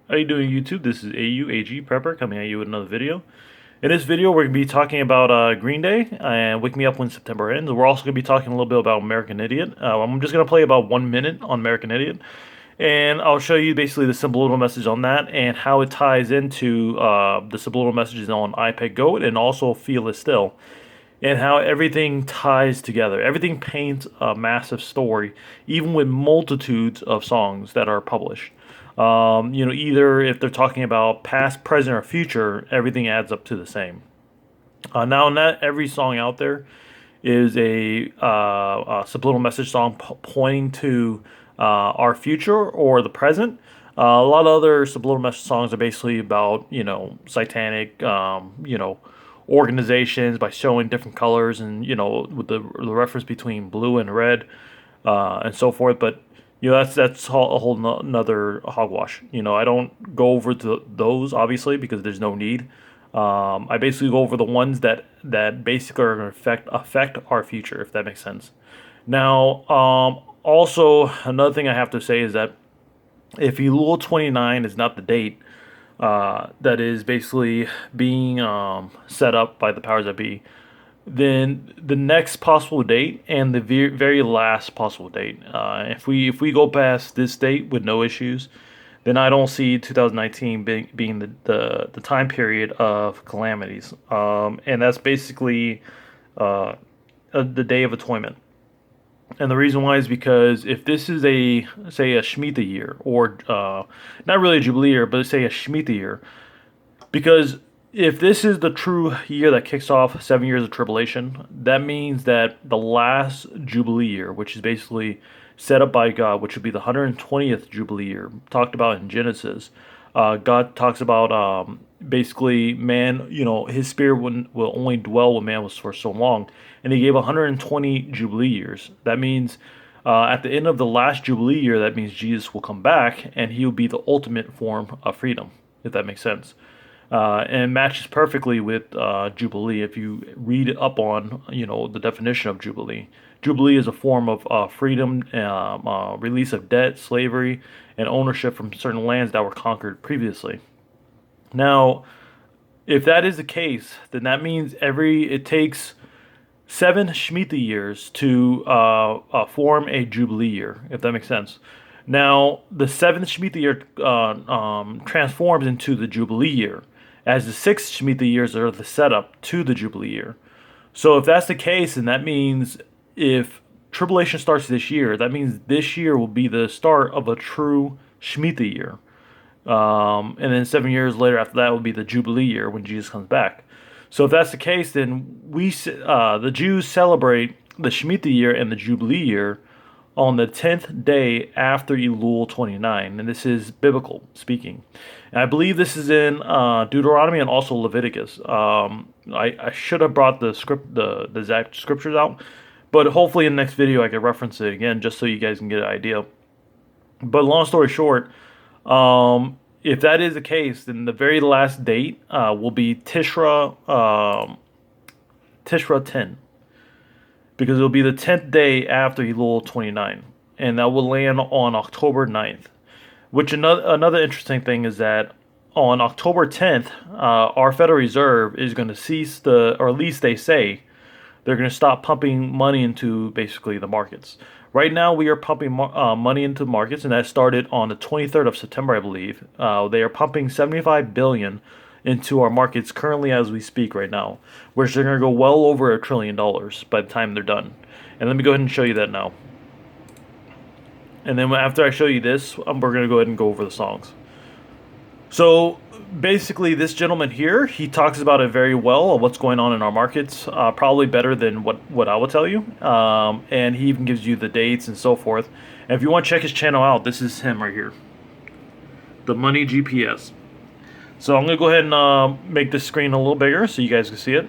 How you doing, YouTube? This is AUAG Prepper coming at you with another video. In this video, we're going to be talking about Green Day and Wake Me Up When September Ends. We're also going to be talking a little bit about American Idiot. I'm just going to play about 1 minute on American Idiot, and I'll show you basically the subliminal message on that and how it ties into the subliminal messages on iPad Goat and also Feel It Still, and how everything ties together. Everything paints a massive story, even with multitudes of songs that are published. Either if they're talking about past, present, or future, everything adds up to the same. Now, not every song out there is a subliminal message song pointing to our future or the present. A lot of other subliminal message songs are basically about, satanic, organizations by showing different colors and, with the reference between blue and red and so forth. But that's a whole another hogwash. I don't go over those obviously because there's no need. I basically go over the ones that basically are going to affect our future, if that makes sense. Now, also another thing I have to say is that if Elul 29 is not the date that is basically being set up by the powers that be, then the next possible date and the very last possible date. If we go past this date with no issues, then I don't see 2019 being the time period of calamities. And that's basically the Day of Atonement. And the reason why is because if this is say a Shemitah year, or not really a Jubilee year, but say a Shemitah year, because if this is the true year that kicks off 7 years of tribulation, that means that the last Jubilee year, which is basically set up by God, which would be the 120th Jubilee year, talked about in Genesis. God talks about basically man, his spirit will only dwell with man was for so long. And he gave 120 Jubilee years. That means at the end of the last Jubilee year, that means Jesus will come back and he will be the ultimate form of freedom, if that makes sense. And matches perfectly with Jubilee. If you read up on, the definition of Jubilee, Jubilee is a form of freedom, release of debt, slavery, and ownership from certain lands that were conquered previously. Now, if that is the case, then that means it takes 7 Shemitah years to form a Jubilee year, if that makes sense. Now, the 7th Shemitah year transforms into the Jubilee year, as the 6 Shemitah years are the setup to the Jubilee year. So if that's the case, then that means if tribulation starts this year, that means this year will be the start of a true Shemitah year. And then 7 years later after that will be the Jubilee year when Jesus comes back. So if that's the case, then the Jews celebrate the Shemitah year and the Jubilee year on the 10th day after Elul 29, and this is biblical speaking. And I believe this is in Deuteronomy and also Leviticus. I should have brought the exact scriptures out, but hopefully in the next video I can reference it again just so you guys can get an idea. But long story short, if that is the case, then the very last date will be Tishra 10, because it'll be the 10th day after Elul 29, and that will land on October 9th. Which another interesting thing is that on October 10th, our Federal Reserve is going to cease or at least they say, they're going to stop pumping money into basically the markets. Right now, we are pumping money into markets, and that started on the 23rd of September, I believe. They are pumping $75 billion into our markets currently as we speak right now, which they're going to go well over $1 trillion by the time they're done. And let me go ahead and show you that now. And then after I show you this, we're going to go ahead and go over the songs. So basically, this gentleman here, he talks about it very well of what's going on in our markets, probably better than what I will tell you. And he even gives you the dates and so forth. And if you want to check his channel out, this is him right here, the Money GPS. So I'm going to go ahead and make this screen a little bigger so you guys can see it.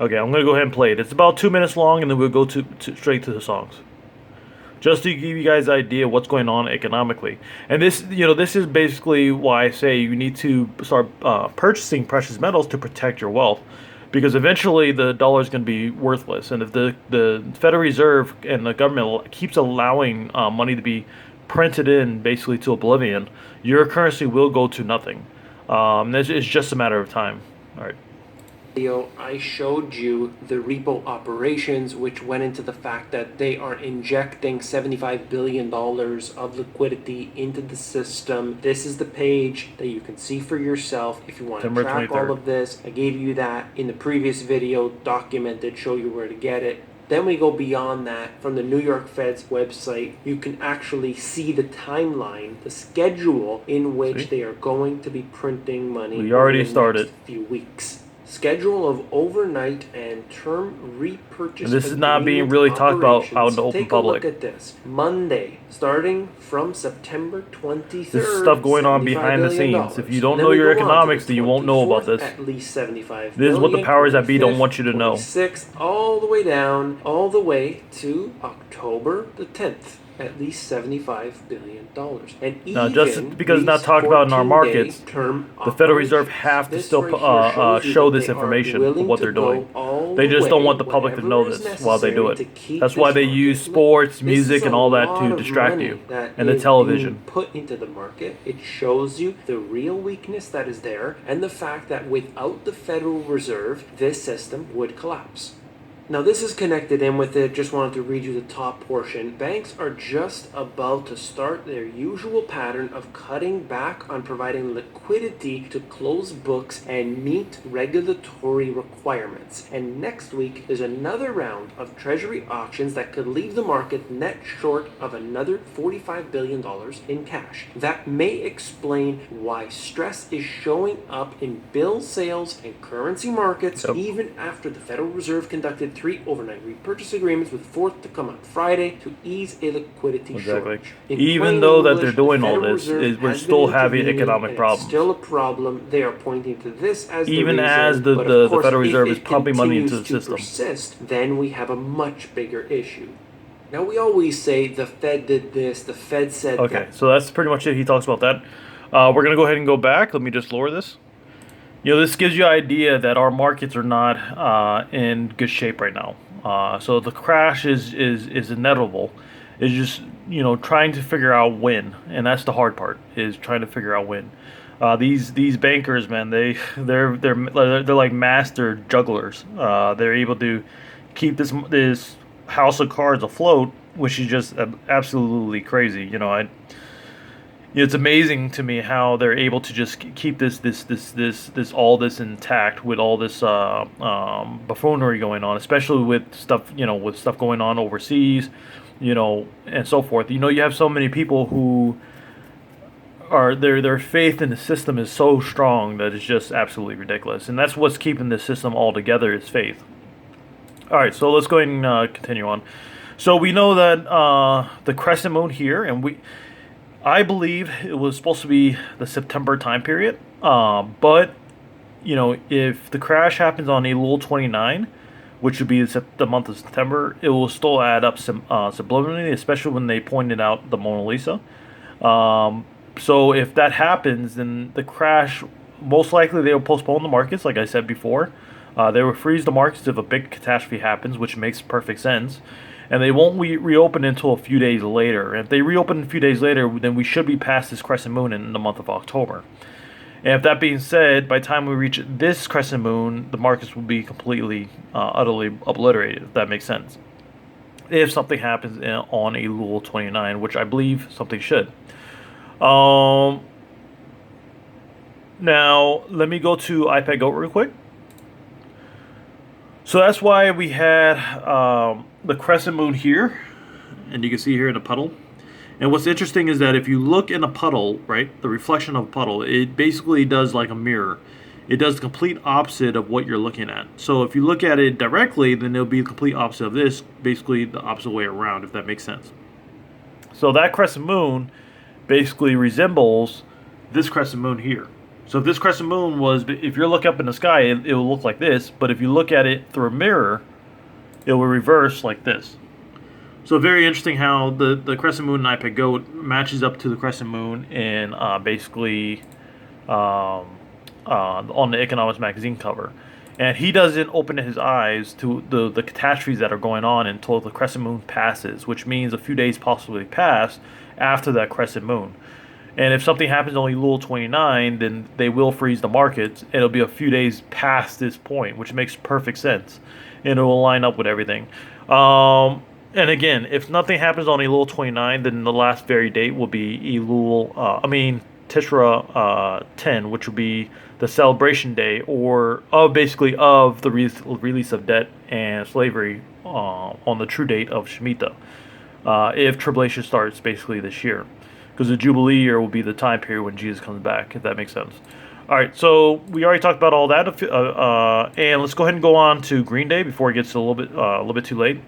Okay, I'm going to go ahead and play it. It's about 2 minutes long, and then we'll go straight to the songs, just to give you guys an idea of what's going on economically. And this is basically why I say you need to start purchasing precious metals to protect your wealth, because eventually the dollar is going to be worthless. And if the Federal Reserve and the government keeps allowing money to be printed in basically to oblivion, your currency will go to nothing. It's just a matter of time. All right. Video, I showed you the repo operations, which went into the fact that they are injecting $75 billion of liquidity into the system. This is the page that you can see for yourself if you want to track 23rd. all of this. I gave you that in the previous video, documented, show you where to get it. Then we go beyond that. From the New York Fed's website, you can actually see the timeline, the schedule in which they are going to be printing money. We already over the started. next few weeks. Schedule of overnight and term repurchase. And this is not being really talked about out in the open public. Take a look at this. Monday, starting from September 23rd. This is stuff going on behind the scenes. If you don't know your economics, then you won't know about this. At least 75 this is what the powers that be don't want you to know. 6th, all the way down, all the way to October the 10th. At least $75 billion. And now, just because it's not talked about in our markets, the Federal Reserve have to still show this information of what they're doing. They just don't want the public to know this while they do it. That's why they use sports, music, and all that to distract you, and the television. Put into the market, it shows you the real weakness that is there, and the fact that without the Federal Reserve, this system would collapse. Now this is connected in with it, just wanted to read you the top portion. Banks are just about to start their usual pattern of cutting back on providing liquidity to close books and meet regulatory requirements. And next week there's another round of treasury auctions that could leave the market net short of another $45 billion in cash. That may explain why stress is showing up in bill sales and currency markets, even after the Federal Reserve conducted 3 overnight repurchase agreements, with 4th to come on Friday to ease a liquidity shortage. Even though that they're doing all this, we're still having economic problems. Still a problem. They are pointing to this as even the reason, as the Federal Reserve is pumping money into the system. Persist, then we have a much bigger issue. Now we always say the Fed did this, the Fed said that. Okay, so that's pretty much it. He talks about that. We're gonna go ahead and go back. Let me just lower this. You know, this gives you an idea that our markets are not in good shape right now. So the crash is inevitable. It's just, you know, trying to figure out when, and that's the hard part, is trying to figure out when. These bankers, man, they're like master jugglers. They're able to keep this house of cards afloat, which is just absolutely crazy. You know, it's amazing to me how they're able to just keep this all this intact with all this buffoonery going on, especially with stuff going on overseas, you know, and so forth. You know, you have so many people who are their faith in the system is so strong that it's just absolutely ridiculous, and that's what's keeping the system all together is faith. All right, so let's go ahead and continue on. So we know that the Crescent Moon here, and I believe it was supposed to be the September time period, but you know, if the crash happens on Elul 29, which would be the month of September, it will still add up subliminally, especially when they pointed out the Mona Lisa. So if that happens, then the crash, most likely they will postpone the markets, like I said before. They will freeze the markets if a big catastrophe happens, which makes perfect sense. And they won't reopen until a few days later. And if they reopen a few days later, then we should be past this Crescent Moon in the month of October. And if that being said, by the time we reach this Crescent Moon, the markets will be completely, utterly obliterated, if that makes sense. If something happens on Elul 29, which I believe something should. Now, let me go to iPad Goat real quick. So that's why we had the Crescent Moon here, and you can see here in a puddle. And what's interesting is that if you look in a puddle, right, the reflection of a puddle, it basically does like a mirror. It does the complete opposite of what you're looking at. So if you look at it directly, then it'll be the complete opposite of this, basically the opposite way around, if that makes sense. So that Crescent Moon basically resembles this Crescent Moon here. So if this Crescent Moon was, if you're looking up in the sky, it will look like this. But if you look at it through a mirror, it will reverse like this. So very interesting how the Crescent Moon in iPad Goat matches up to the Crescent Moon in basically on the Economics magazine cover. and he doesn't open his eyes to the catastrophes that are going on until the crescent moon passes, which means a few days possibly pass after that crescent moon. And if something happens on Elul 29, then they will freeze the markets. It'll be a few days past this point, which makes perfect sense. And it will line up with everything. And again, if nothing happens on Elul 29, then the last very date will be Tishra 10, which will be the celebration day, or of basically of the release of debt and slavery on the true date of Shemitah. If tribulation starts basically this year, because the Jubilee year will be the time period when Jesus comes back, if that makes sense. All right, so we already talked about all that, and let's go ahead and go on to Green Day before it gets a little bit too late.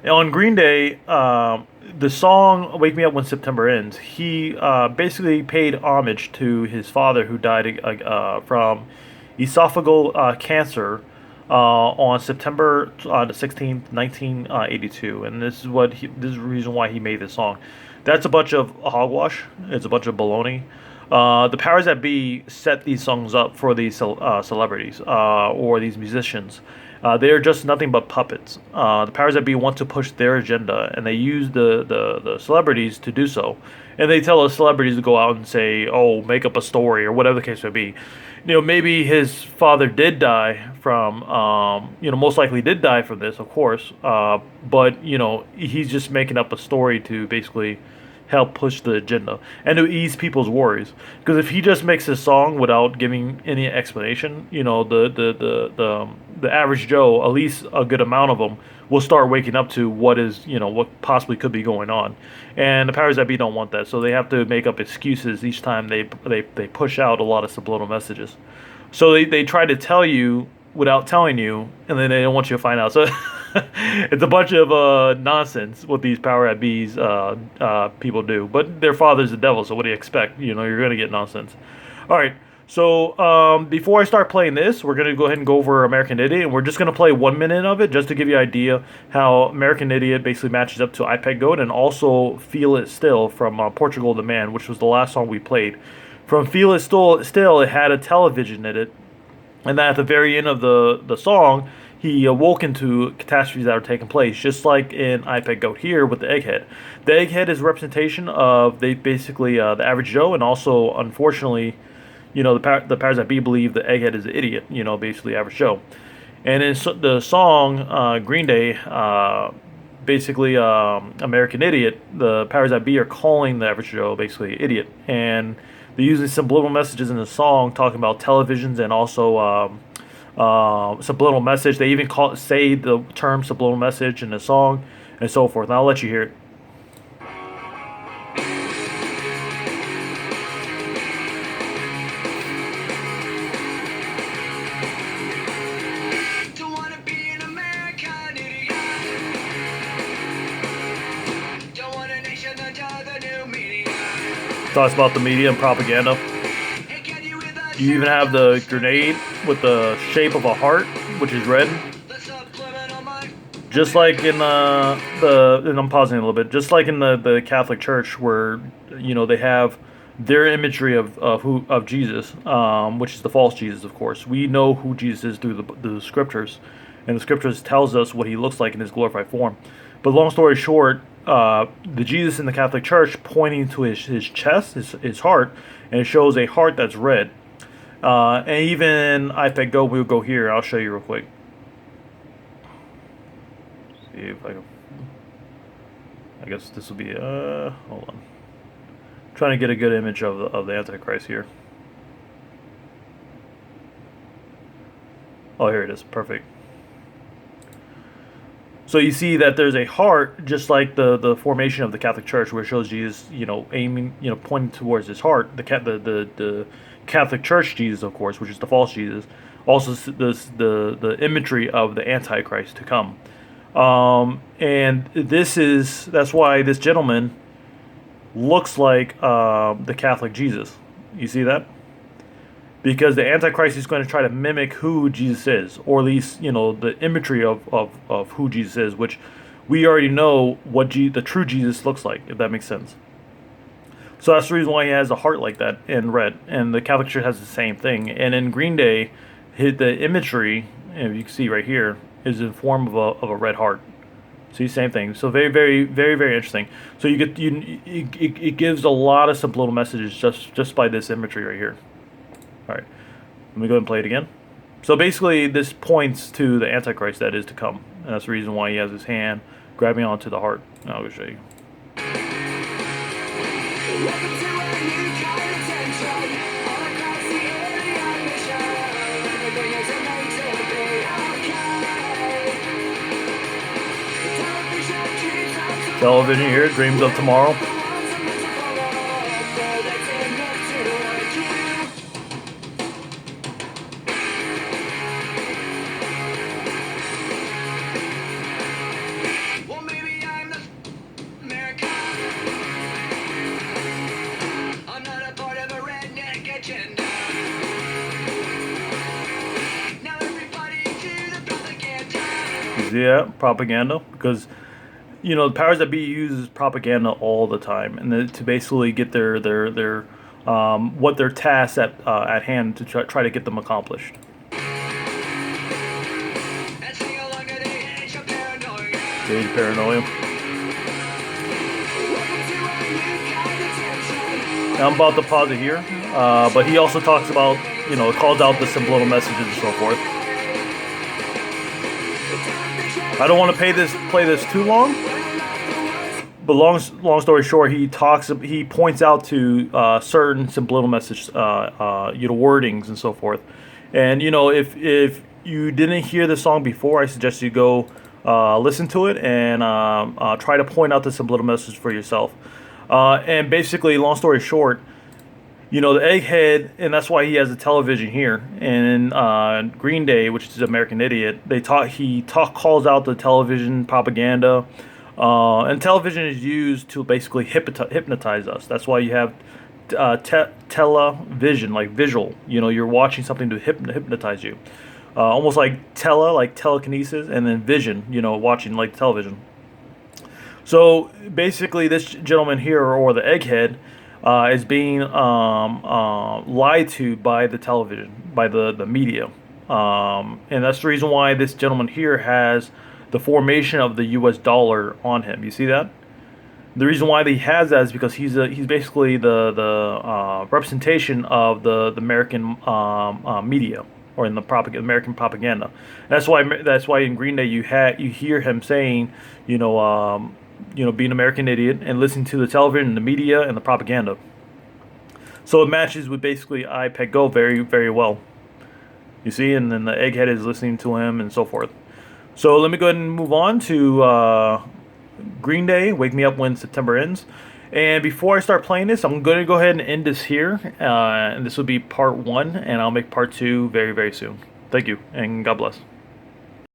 On Green Day, the song "Wake Me Up When September Ends," he basically paid homage to his father, who died from esophageal cancer on September the 16th, 1982, and this is the reason why he made this song. That's a bunch of hogwash. It's a bunch of baloney. The powers that be set these songs up for these celebrities or these musicians. They are just nothing but puppets. The powers that be want to push their agenda, and they use the celebrities to do so. And they tell the celebrities to go out and say, "Oh, make up a story," or whatever the case may be. Maybe his father did die from, most likely did die from this, of course. But he's just making up a story to basically help push the agenda and to ease people's worries. Because if he just makes a song without giving any explanation, the average Joe, at least a good amount of them, will start waking up to what possibly could be going on. And the powers that be don't want that, so they have to make up excuses each time they push out a lot of subliminal messages. So they try to tell you without telling you, and then they don't want you to find out. So it's a bunch of nonsense what these power at bees people do. But their father's the devil, so what do you expect? You're going to get nonsense. All right. So before I start playing this, we're going to go ahead and go over American Idiot, and we're just going to play 1 minute of it just to give you an idea how American Idiot basically matches up to iPad Goat, and also Feel It Still from Portugal the Man, which was the last song we played. From Feel It Still, it had a television in it, and then at the very end of the song, he awoke into catastrophes that are taking place, just like in iPad Goat here with the egghead. The egghead is a representation of the average Joe, and also, unfortunately, the powers that be believe the egghead is the idiot, basically average Joe. And in the song Green Day, American Idiot, the powers that be are calling the average Joe basically idiot. And they're using subliminal messages in the song talking about televisions and also subliminal message. They even say the term subliminal message in the song and so forth. And I'll let you hear it. Talks about the media and propaganda. You even have the grenade with the shape of a heart, which is red. Just like in and I'm pausing a little bit. Just like in the Catholic Church, where they have their imagery of Jesus, which is the false Jesus, of course. We know who Jesus is through the scriptures, and the scriptures tells us what he looks like in his glorified form. But long story short, the Jesus in the Catholic Church pointing to his chest, his heart, and it shows a heart that's red. And even iPad Go, we'll go here. I'll show you real quick. See if I guess this will be hold on. I'm trying to get a good image of the Antichrist here. Oh, here it is. Perfect. So you see that there's a heart, just like the formation of the Catholic Church, where it shows Jesus, aiming, pointing towards his heart. The Catholic Church Jesus, of course, which is the false Jesus, also the imagery of the Antichrist to come. And that's why this gentleman looks like the Catholic Jesus. You see that? Because the Antichrist is going to try to mimic who Jesus is, or at least, the imagery of who Jesus is, which we already know what the true Jesus looks like, if that makes sense. So that's the reason why he has a heart like that in red, and the Catholic Church has the same thing. And in Green Day, the imagery, and you can see right here, is in form of a red heart. See, same thing. So very, very, very, very interesting. So you get it gives a lot of subliminal messages just by this imagery right here. All right, let me go ahead and play it again. So basically, this points to the Antichrist that is to come, and that's the reason why he has his hand grabbing onto the heart. Now I'll show you. Television here, Dreams of Tomorrow. Yeah, propaganda, because the powers that be uses propaganda all the time, and to basically get their what their tasks at hand to try to get them accomplished. Stage paranoia. Now I'm about to pause it here, but he also talks about it calls out the subliminal messages and so forth. I don't want to play this too long, but long story short, he points out to certain subliminal message, wordings and so forth. And if you didn't hear the song before, I suggest you go listen to it and try to point out the subliminal message for yourself. And basically, long story short, the egghead, and that's why he has a television here. And Green Day, which is American Idiot, he calls out the television propaganda, and television is used to basically hypnotize us. That's why you have television, like visual. You're watching something to hypnotize you, almost like telekinesis, and then vision. Watching like television. So basically, this gentleman here, or the egghead, is being lied to by the television, by the media. And that's the reason why this gentleman here has the formation of the U.S. dollar on him. You see that? The reason why he has that is because he's basically the representation of the American media, or in the American propaganda. That's why in Green Day you hear him saying, being an American idiot and listening to the television, the media, and the propaganda. So it matches with basically iPad Go very, very well. You see, and then the egghead is listening to him and so forth. So let me go ahead and move on to Green Day, Wake Me Up When September Ends. And before I start playing this, I'm going to go ahead and end this here. And this will be part 1, and I'll make part 2 very, very soon. Thank you, and God bless.